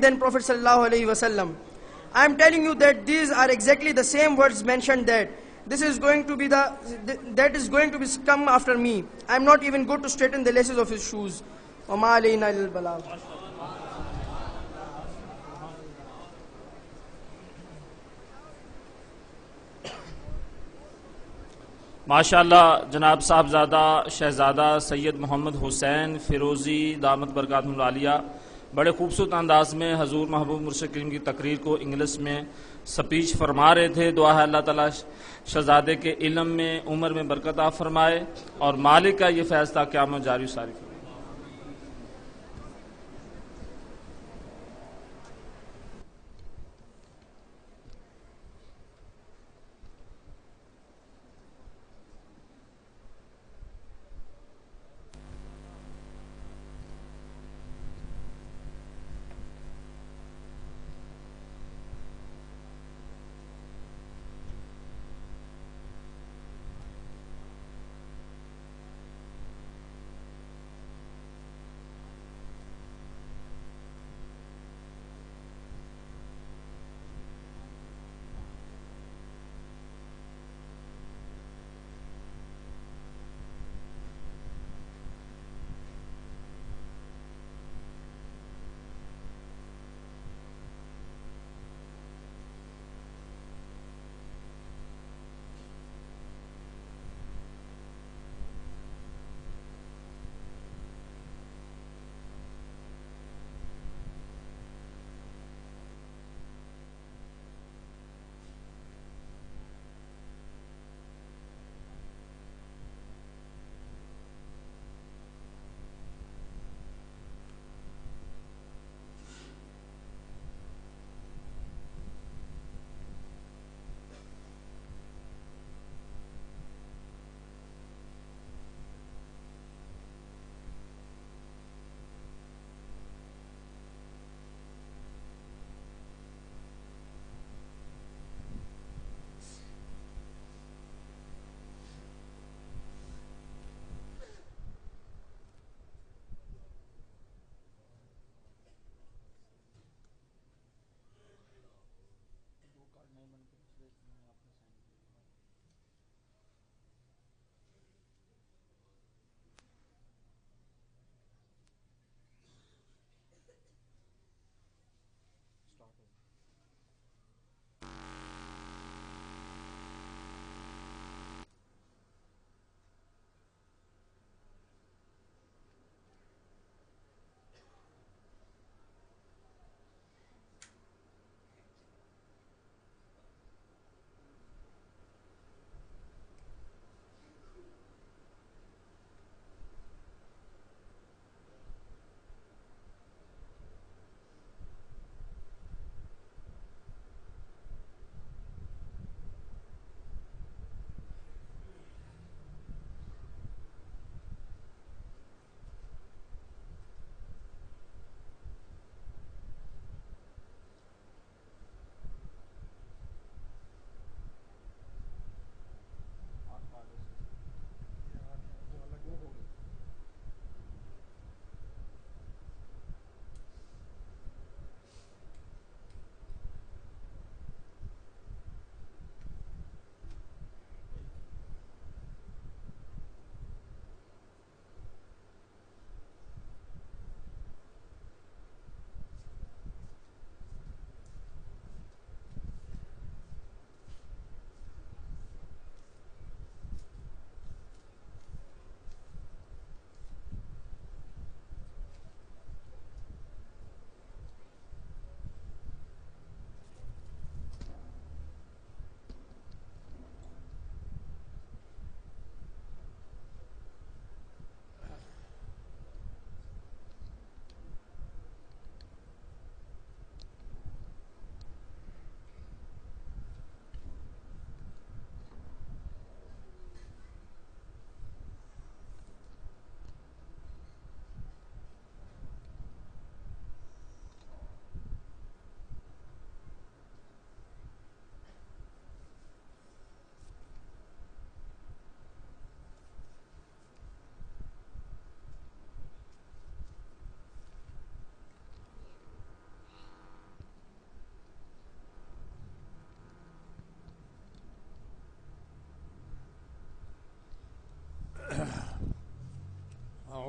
and then Prophet sallallahu alaihi wasallam. I am telling you that these are exactly the same words mentioned that this is going to be that is going to be come after me. I am not even good to straighten the laces of his shoes. وَمَا عَلَيْنَا إِلَّا الْبَلَاغُ. ماشاءاللہ جناب صاحبزادہ شہزادہ سید محمد حسین فیروزی دامت برکاتہم العالیہ بڑے خوبصورت انداز میں حضور محبوب مرشد کریم کی تقریر کو انگلش میں سپیچ فرما رہے تھے. دعا ہے اللہ تعالیٰ شہزادے کے علم میں عمر میں برکت عطا فرمائے اور مالک کا یہ فیض تا قیامت جاری و ساری فرمائے.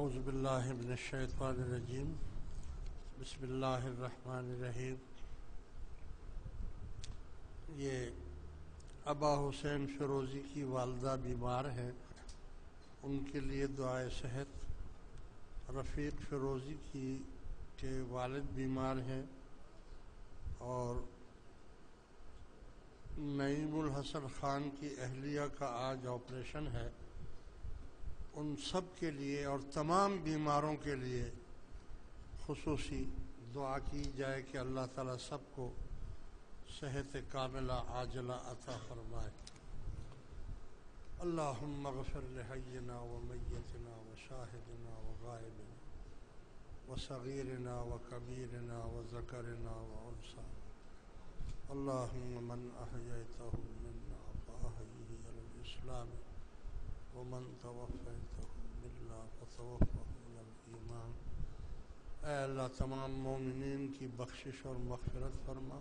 اعوذ باللہ من الشیطان الرجیم بسم اللہ الرحمن الرحیم۔ یہ ابا حسین فیروزی کی والدہ بیمار ہیں، ان کے لیے دعائے صحت۔ رفیق فیروزی کے والد بیمار ہیں اور نعیم الحسن خان کی اہلیہ کا آج آپریشن ہے۔ ان سب کے لیے اور تمام بیماروں کے لیے خصوصی دعا کی جائے کہ اللہ تعالیٰ سب کو صحت کاملہ عاجلہ عطا فرمائے۔ اللہم اغفر لحینا ومیتنا وشاہدنا وغائبنا وصغیرنا وکبیرنا وذکرنا وانثینا، اللہم من احییتہ منا فاحیہ علی الاسلام ومن توفیتہ منا فتوفہ علی الایمان۔ اے اللہ تمام مومنین کی بخشش اور مغفرت فرما،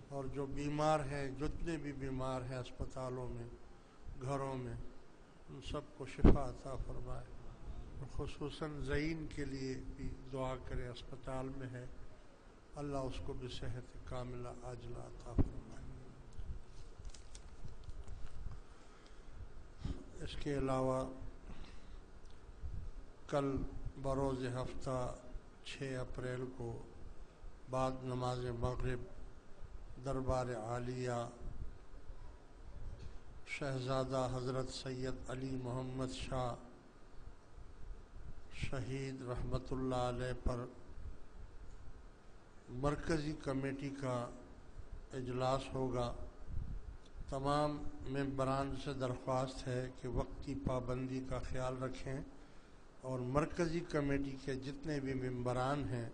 اور جو بیمار ہیں، جتنے بھی بیمار ہیں اسپتالوں میں، گھروں میں، ان سب کو شفا عطا فرمائے۔ خصوصاً زعین کے لیے بھی دعا کرے، اسپتال میں ہے، اللہ اس کو بھی صحت کاملہ عاجلہ عطا فرمائے۔ اس کے علاوہ کل بروز ہفتہ 6 اپریل کو بعد نماز مغرب دربار عالیہ شہزادہ حضرت سید علی محمد شاہ شہید رحمۃ اللہ علیہ پر مرکزی کمیٹی کا اجلاس ہوگا۔ تمام ممبران سے درخواست ہے کہ وقت کی پابندی کا خیال رکھیں اور مرکزی کمیٹی کے جتنے بھی ممبران ہیں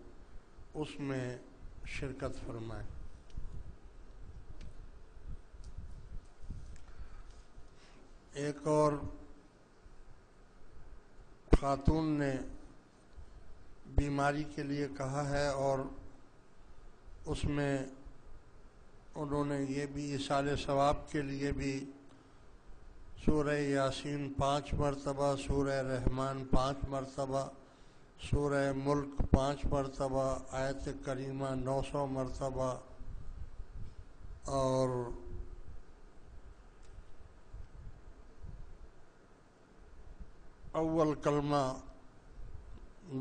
اس میں شرکت فرمائیں۔ ایک اور خاتون نے بیماری کے لیے کہا ہے اور اس میں انہوں نے یہ بھی ایصال ثواب کے لیے بھی سورہ یاسین 5 مرتبہ، سورہ رحمان 5 مرتبہ، سورہ ملک 5 مرتبہ، آیت کریمہ 900 مرتبہ اور اول کلمہ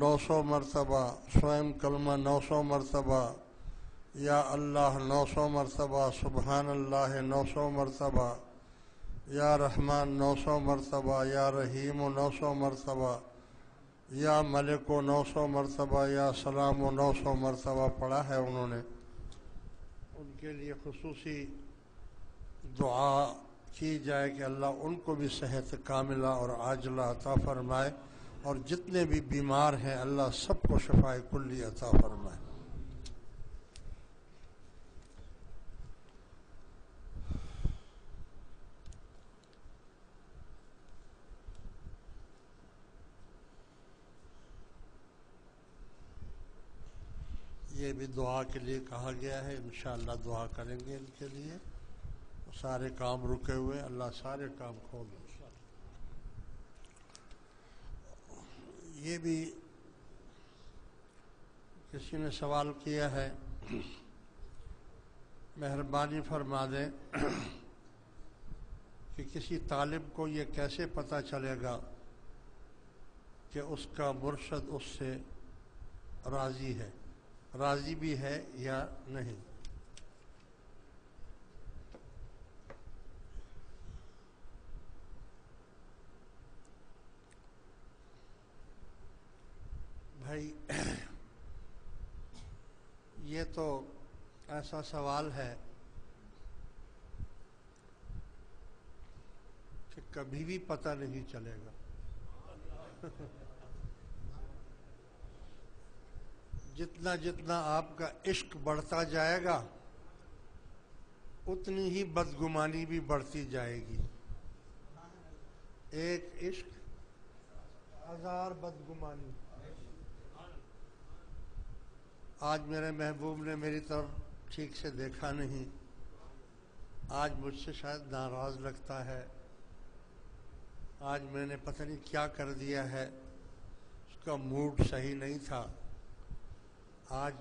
900 مرتبہ، سوئم کلمہ 900 مرتبہ، یا اللہ 900 مرتبہ، سبحان اللہ 900 مرتبہ، یا رحمان 900 مرتبہ، یا رحیم 900 مرتبہ، یا ملک 900 مرتبہ، یا سلام 900 مرتبہ پڑھا ہے انہوں نے۔ ان کے لیے خصوصی دعا کی جائے کہ اللہ ان کو بھی صحت کاملہ اور عاجلہ عطا فرمائے، اور جتنے بھی بیمار ہیں اللہ سب کو شفائے کلی عطا فرمائے۔ یہ بھی دعا کے لیے کہا گیا ہے، انشاءاللہ دعا کریں گے ان کے لیے۔ سارے کام رکے ہوئے، اللہ سارے کام کھول دے۔ یہ بھی کسی نے سوال کیا ہے، مہربانی فرما دیں کہ کسی طالب کو یہ کیسے پتہ چلے گا کہ اس کا مرشد اس سے راضی بھی ہے یا نہیں؟ بھائی یہ تو ایسا سوال ہے کہ کبھی بھی پتہ نہیں چلے گا۔ جتنا آپ کا عشق بڑھتا جائے گا اتنی ہی بدگمانی بھی بڑھتی جائے گی۔ ایک عشق 1000 بدگمانی۔ آج میرے محبوب نے میری طرف ٹھیک سے دیکھا نہیں، آج مجھ سے شاید ناراض لگتا ہے، آج میں نے پتہ نہیں کیا کر دیا ہے، کا موڈ صحیح نہیں تھا. آج